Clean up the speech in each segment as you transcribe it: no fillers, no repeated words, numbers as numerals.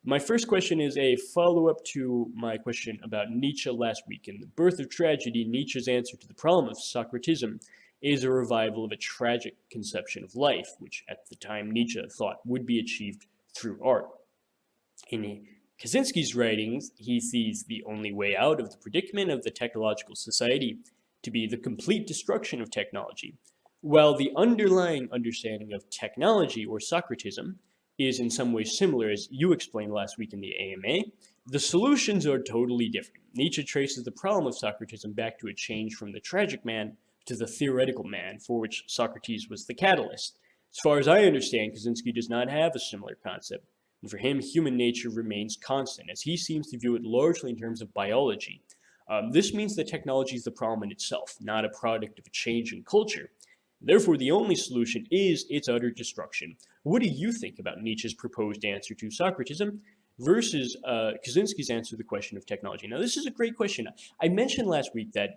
My first question is a follow-up to my question about Nietzsche last week. In The Birth of Tragedy, Nietzsche's answer to the problem of Socratism is a revival of a tragic conception of life, which at the time Nietzsche thought would be achieved through art. In Kaczynski's writings, he sees the only way out of the predicament of the technological society to be the complete destruction of technology, while the underlying understanding of technology, or Socratism, is in some ways similar, as you explained last week in the AMA, the solutions are totally different. Nietzsche traces the problem of Socratism back to a change from the tragic man to the theoretical man, for which Socrates was the catalyst. As far as I understand, Kaczynski does not have a similar concept, and for him, human nature remains constant, as he seems to view it largely in terms of biology. This means that technology is the problem in itself, not a product of a change in culture. Therefore, the only solution is its utter destruction. What do you think about Nietzsche's proposed answer to Socratism versus Kaczynski's answer to the question of technology? Now, this is a great question. I mentioned last week that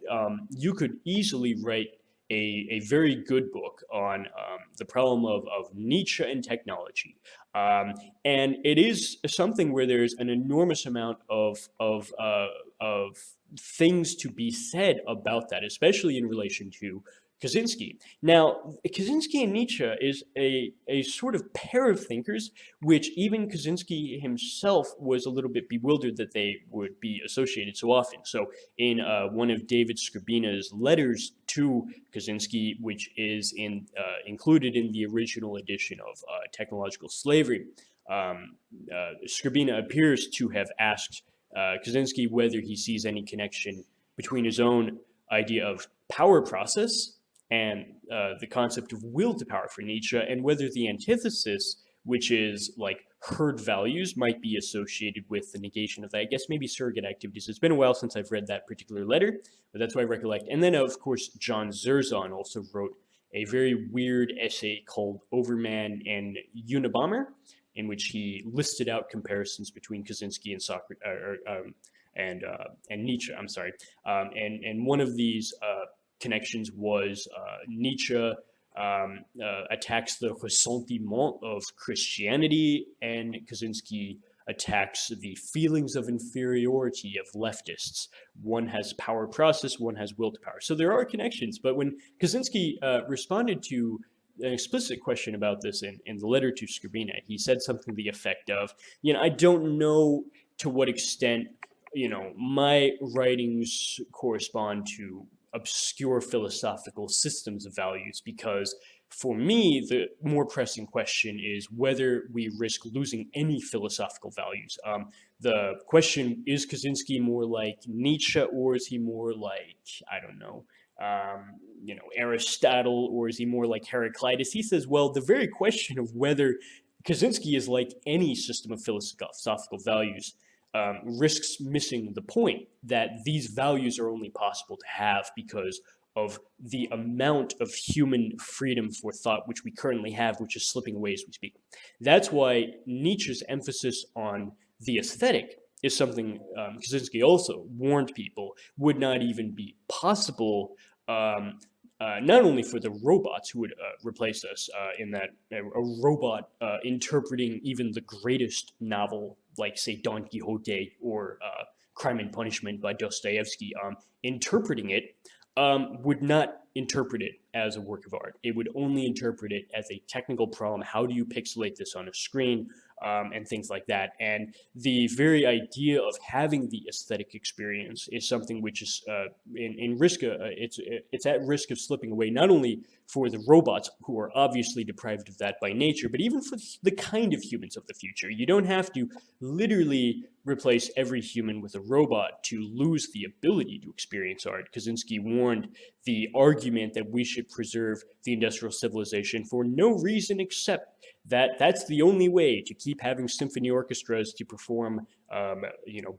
you could easily write a very good book on the problem of Nietzsche and technology. And it is something where there's an enormous amount of things to be said about that, especially in relation to Kaczynski. Now, Kaczynski and Nietzsche is a sort of pair of thinkers, which even Kaczynski himself was a little bit bewildered that they would be associated so often. So in one of David Skrbina's letters to Kaczynski, which is included in the original edition of Technological Slavery, Skrbina appears to have asked Kaczynski whether he sees any connection between his own idea of power process and the concept of will to power for Nietzsche, and whether the antithesis, which is like herd values, might be associated with the negation of that. I guess maybe surrogate activities. It's been a while since I've read that particular letter, but that's what I recollect. And then, of course, John Zerzan also wrote a very weird essay called Overman and Unabomber, in which he listed out comparisons between Kaczynski and and Nietzsche. I'm sorry, and one of these connections was Nietzsche attacks the ressentiment of Christianity, and Kaczynski attacks the feelings of inferiority of leftists. One has power process, one has will to power. So there are connections, but when Kaczynski responded to an explicit question about this in the letter to Skrbina, he said something to the effect of, I don't know to what extent, my writings correspond to obscure philosophical systems of values, because for me, the more pressing question is whether we risk losing any philosophical values. The question, is Kaczynski more like Nietzsche, or is he more like, I don't know, Aristotle, or is he more like Heraclitus? He says, well, the very question of whether Kaczynski is like any system of philosophical values risks missing the point that these values are only possible to have because of the amount of human freedom for thought which we currently have, which is slipping away as we speak. That's why Nietzsche's emphasis on the aesthetic is something Kaczynski also warned people would not even be possible, not only for the robots who would replace us in that a robot interpreting even the greatest novel, like say Don Quixote or Crime and Punishment by Dostoevsky, interpreting it would not interpret it as a work of art. It would only interpret it as a technical problem. How do you pixelate this on a screen, and things like that? And the very idea of having the aesthetic experience is something which is in risk. It's at risk of slipping away, not only for the robots, who are obviously deprived of that by nature, but even for the kind of humans of the future. You don't have to literally replace every human with a robot to lose the ability to experience art. Kaczynski warned the argument that we should preserve the industrial civilization for no reason except that that's the only way to keep having symphony orchestras to perform,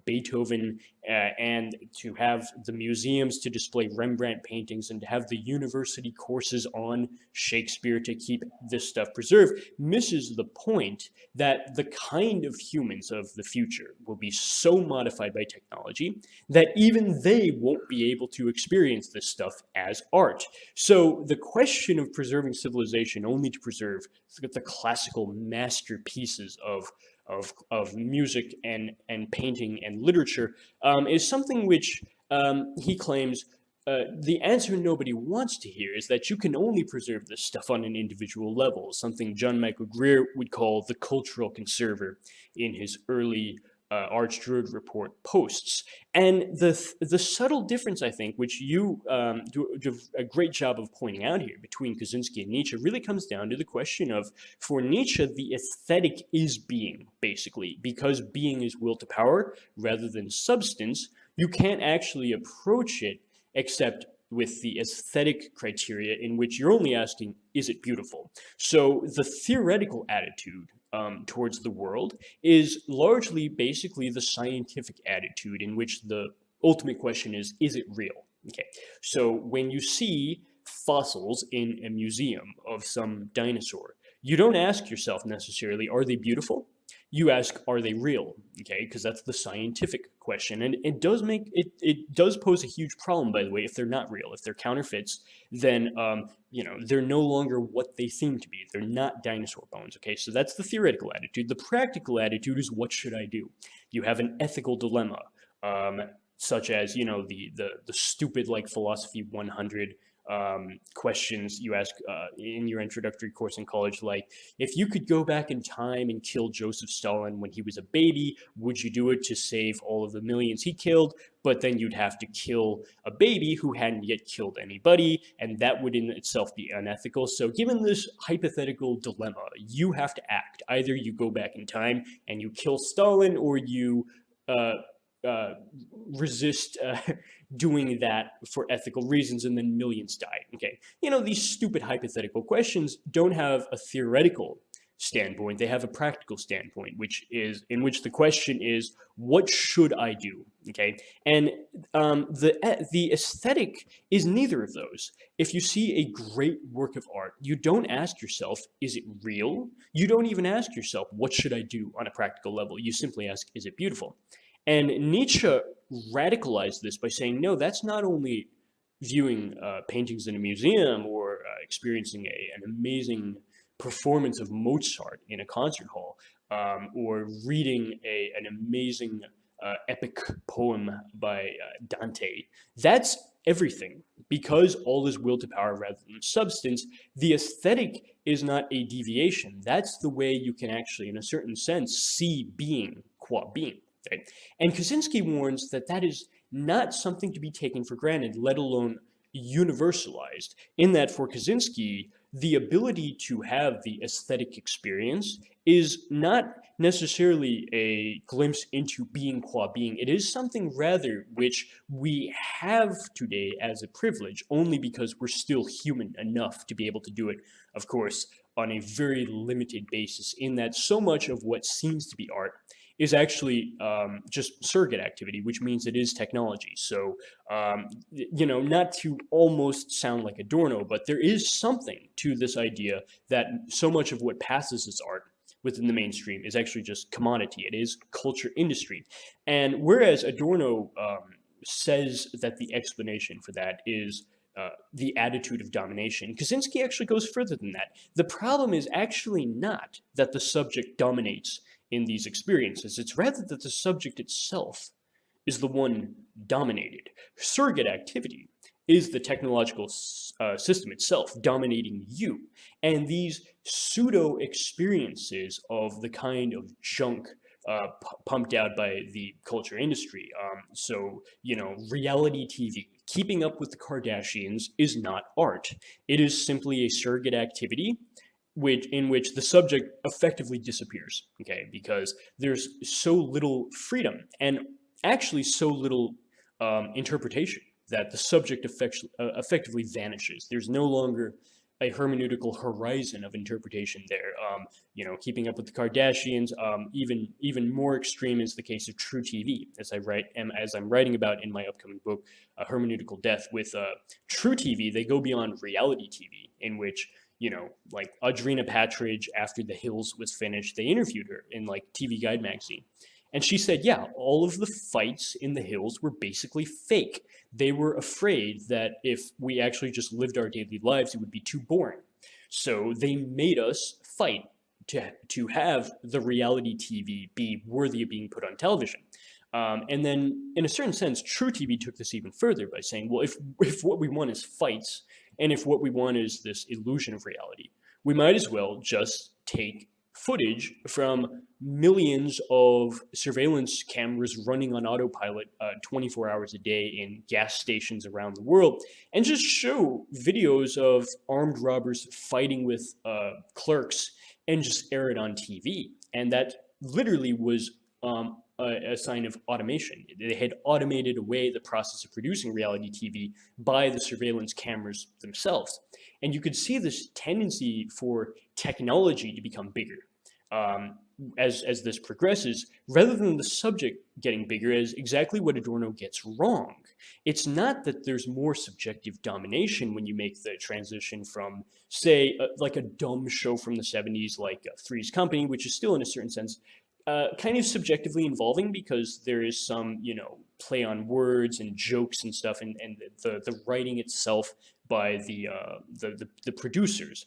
Beethoven, and to have the museums to display Rembrandt paintings, and to have the university courses on Shakespeare to keep this stuff preserved, misses the point that the kind of humans of the future will be so modified by technology that even they won't be able to experience this stuff as art. So the question of preserving civilization only to preserve the classical masterpieces of of music and painting and literature, is something which he claims the answer nobody wants to hear is that you can only preserve this stuff on an individual level, something John Michael Greer would call the cultural conserver in his early Arch Druid Report posts. And the subtle difference, I think, which you do a great job of pointing out here between Kaczynski and Nietzsche, really comes down to the question of, for Nietzsche, the aesthetic is being, basically. Because being is will to power rather than substance, you can't actually approach it except with the aesthetic criteria in which you're only asking, is it beautiful? So the theoretical attitude towards the world is largely basically the scientific attitude in which the ultimate question is it real? Okay, so when you see fossils in a museum of some dinosaur, you don't ask yourself necessarily, are they beautiful? You ask, are they real? Okay, because that's the scientific question, and it does pose a huge problem, by the way, if they're not real. If they're counterfeits, then they're no longer what they seem to be. They're not dinosaur bones. Okay, so that's the theoretical attitude. The practical attitude is, what should I do? You have an ethical dilemma, such as the stupid like philosophy 100 questions you ask in your introductory course in college, like, if you could go back in time and kill Joseph Stalin when he was a baby, would you do it to save all of the millions he killed? But then you'd have to kill a baby who hadn't yet killed anybody, and that would in itself be unethical. So given this hypothetical dilemma, you have to act. Either you go back in time and you kill Stalin, or you resist doing that for ethical reasons, and then millions died. Okay, these stupid hypothetical questions don't have a theoretical standpoint; they have a practical standpoint, in which the question is, what should I do? Okay, and the aesthetic is neither of those. If you see a great work of art, you don't ask yourself, is it real? You don't even ask yourself, what should I do on a practical level? You simply ask, is it beautiful? And Nietzsche radicalized this by saying, no, that's not only viewing paintings in a museum or experiencing an amazing performance of Mozart in a concert hall, or reading an amazing epic poem by Dante. That's everything. Because all is will to power rather than substance, the aesthetic is not a deviation. That's the way you can actually, in a certain sense, see being qua being. Right? And Kaczynski warns that that is not something to be taken for granted, let alone universalized, in that for Kaczynski, the ability to have the aesthetic experience is not necessarily a glimpse into being qua being. It is something rather which we have today as a privilege, only because we're still human enough to be able to do it, of course, on a very limited basis, in that so much of what seems to be art is actually just surrogate activity, which means it is technology. So, not to almost sound like Adorno, but there is something to this idea that so much of what passes as art within the mainstream is actually just commodity. It is culture industry. And whereas Adorno says that the explanation for that is the attitude of domination, Kaczynski actually goes further than that. The problem is actually not that the subject dominates in these experiences. It's rather that the subject itself is the one dominated. Surrogate activity is the technological system itself dominating you. And these pseudo experiences of the kind of junk pumped out by the culture industry. Reality TV, keeping up with the Kardashians, is not art. It is simply a surrogate activity in which the subject effectively disappears, okay, because there's so little freedom and actually so little interpretation that the subject effectively vanishes. There's no longer a hermeneutical horizon of interpretation there. Keeping up with the Kardashians, even more extreme is the case of True TV, as I'm writing about in my upcoming book, Hermeneutical Death. With True TV, they go beyond reality TV, in which like Audrina Patridge, after The Hills was finished, they interviewed her in like TV Guide magazine. And she said, yeah, all of the fights in The Hills were basically fake. They were afraid that if we actually just lived our daily lives, it would be too boring. So they made us fight to have the reality TV be worthy of being put on television. And then, in a certain sense, True TV took this even further by saying, well, if what we want is fights, and if what we want is this illusion of reality, we might as well just take footage from millions of surveillance cameras running on autopilot 24 hours a day in gas stations around the world, and just show videos of armed robbers fighting with clerks and just air it on TV. And that literally was a sign of automation. They had automated away the process of producing reality TV by the surveillance cameras themselves. And you could see this tendency for technology to become bigger as this progresses, rather than the subject getting bigger, as exactly what Adorno gets wrong. It's not that there's more subjective domination when you make the transition from, say, like a dumb show from the 70s like Three's Company, which is still in a certain sense kind of subjectively involving, because there is some, play on words and jokes and stuff, and the writing itself by the producers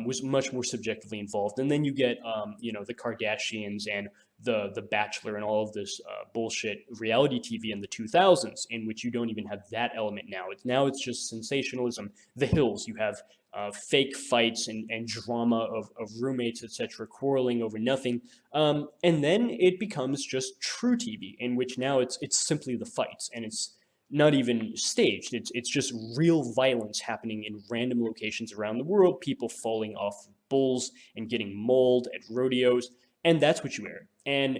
was much more subjectively involved. And then you get the Kardashians and the Bachelor and all of this bullshit reality TV in the 2000s, in which you don't even have that element now. It's just sensationalism. The Hills, you have fake fights and drama of roommates, etc., quarreling over nothing. And then it becomes just True TV, in which now it's simply the fights, and it's not even staged. It's just real violence happening in random locations around the world, people falling off bulls and getting mauled at rodeos, and that's what you air. And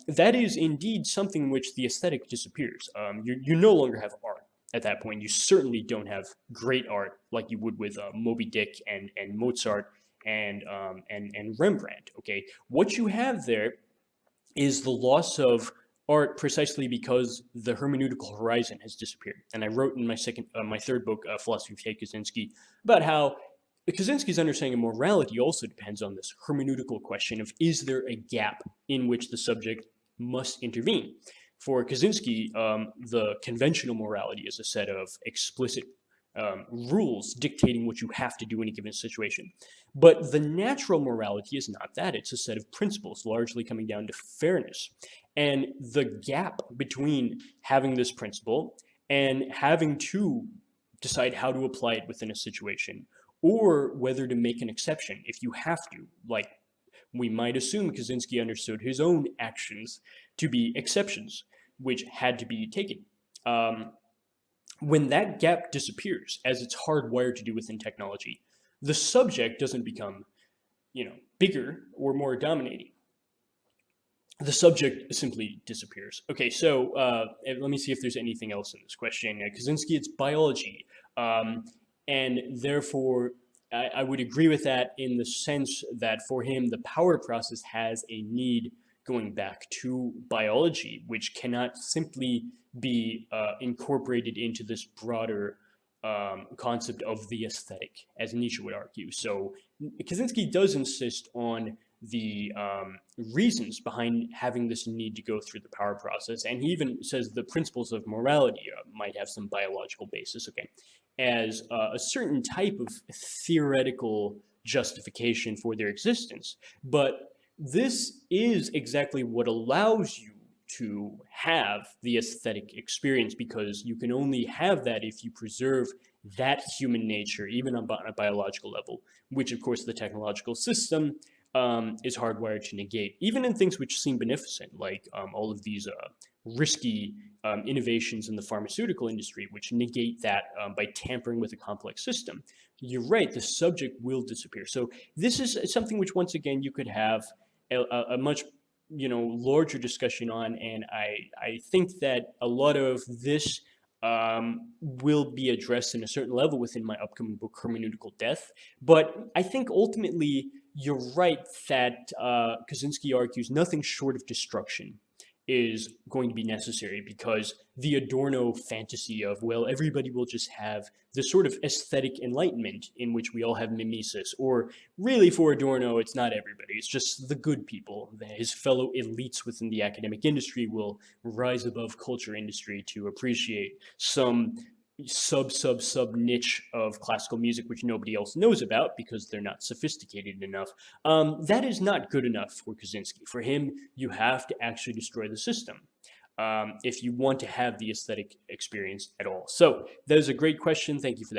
that is indeed something in which the aesthetic disappears. You no longer have art. At that point, you certainly don't have great art like you would with Moby Dick and Mozart and Rembrandt. Okay, what you have there is the loss of art, precisely because the hermeneutical horizon has disappeared. And I wrote in my third book, Philosophy of Kaczynski, about how Kaczynski's understanding of morality also depends on this hermeneutical question of, is there a gap in which the subject must intervene? For Kaczynski, the conventional morality is a set of explicit rules dictating what you have to do in a given situation. But the natural morality is not that. It's a set of principles, largely coming down to fairness. And the gap between having this principle and having to decide how to apply it within a situation, or whether to make an exception if you have to, like we might assume Kaczynski understood his own actions to be exceptions, which had to be taken. When that gap disappears, as it's hardwired to do within technology, the subject doesn't become, bigger or more dominating. The subject simply disappears. Okay, so let me see if there's anything else in this question. Kaczynski, it's biology. And therefore, I would agree with that in the sense that for him, the power process has a need going back to biology, which cannot simply be incorporated into this broader concept of the aesthetic, as Nietzsche would argue. So Kaczynski does insist on the reasons behind having this need to go through the power process, and he even says the principles of morality might have some biological basis, okay, as a certain type of theoretical justification for their existence. But this is exactly what allows you to have the aesthetic experience, because you can only have that if you preserve that human nature, even on a biological level, which of course the technological system is hardwired to negate, even in things which seem beneficent, like all of these risky innovations in the pharmaceutical industry, which negate that by tampering with a complex system. You're right, the subject will disappear. So this is something which, once again, you could have a much larger discussion on, and I think that a lot of this will be addressed in a certain level within my upcoming book, Hermeneutical Death. But I think ultimately you're right that Kaczynski argues nothing short of destruction is going to be necessary, because the Adorno fantasy of, well, everybody will just have this sort of aesthetic enlightenment in which we all have mimesis, or really for Adorno, it's not everybody, it's just the good people. His fellow elites within the academic industry will rise above culture industry to appreciate some sub niche of classical music which nobody else knows about because they're not sophisticated enough. That is not good enough for Kaczynski. For him, you have to actually destroy the system if you want to have the aesthetic experience at all. So that is a great question. Thank you for that.